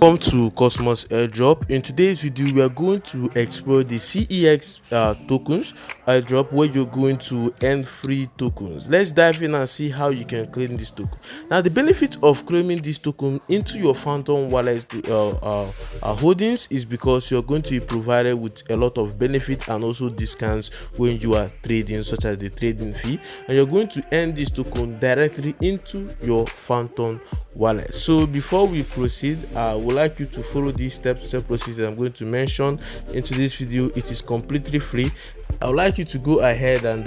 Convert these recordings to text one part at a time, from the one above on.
Welcome to Cosmos Airdrop. In today's video, we are going to explore the CEX tokens airdrop, where you're going to earn free tokens. Let's dive in and see how you can claim this token. Now, the benefit of claiming this token into your Phantom wallet holdings is because you're going to be provided with a lot of benefit and also discounts when you are trading, such as the trading fee, and you're going to earn this token directly into your Phantom wallet. So before we proceed, I would like you to follow these step-to-step process that I'm going to mention into this video. It is completely free. I would like you to go ahead and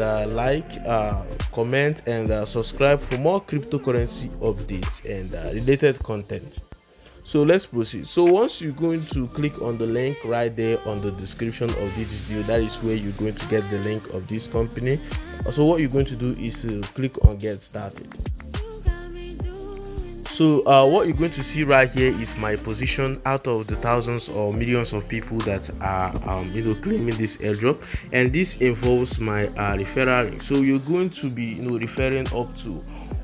comment and subscribe for more cryptocurrency updates and related content. So let's proceed. So once you're going to click on the link right there on the description of this video, that is where you're going to get the link of this company. So what you're going to do is click on get started. So what you're going to see right here is my position out of the thousands or millions of people that are claiming this airdrop, and this involves my referral link. So you're going to be referring up to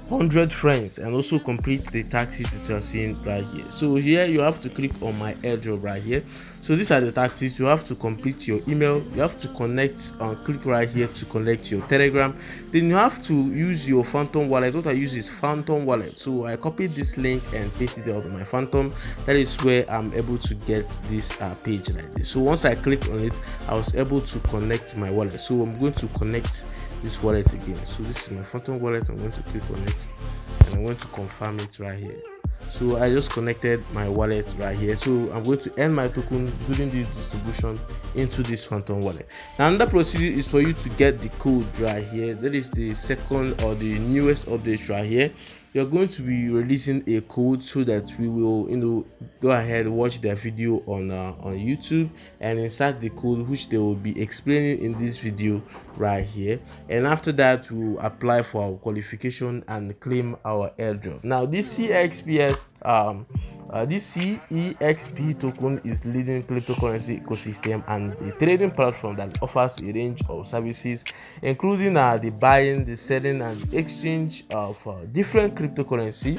100 friends and also complete the taxes that you are seeing right here. So here you have to click on my airdrop right here. So these are the taxes. You have to complete your email, you have to connect and click right here to connect your Telegram, then you have to use your Phantom wallet. What I use is Phantom wallet. So I copied this link and pasted it out of my Phantom. That is where I'm able to get this page like this. So once I click on it, I was able to connect my wallet. So I'm going to connect this wallet again. So this is my Phantom wallet. I'm going to click on it and I'm going to confirm it right here. So I just connected my wallet right here. So I'm going to earn my token during this distribution into this Phantom wallet. Now another procedure is for you to get the code right here. That is the second or the newest update right here. You're going to be releasing a code so that we will go ahead, watch their video on YouTube and insert the code, which they will be explaining in this video right here. And after that, we'll apply for our qualification and claim our airdrop. Now this CEXP token is leading cryptocurrency ecosystem and a trading platform that offers a range of services, including the buying, the selling, and the exchange of different cryptocurrency.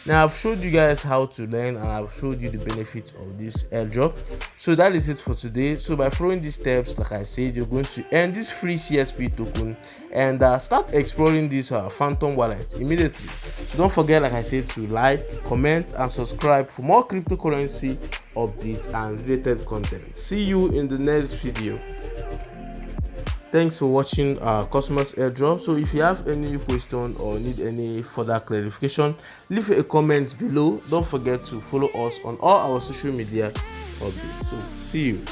Now I've showed you guys how to learn and I've showed you the benefits of this airdrop. So that is it for today. So by following these steps, like I said, you're going to earn this free CSP token and start exploring this Phantom wallet immediately. So don't forget, like I said, to like, comment, and subscribe for more cryptocurrency updates and related content. See you in the next video. Thanks for watching Cosmos Airdrop. So if you have any question or need any further clarification, leave a comment below. Don't forget to follow us on all our social media updates. So see you.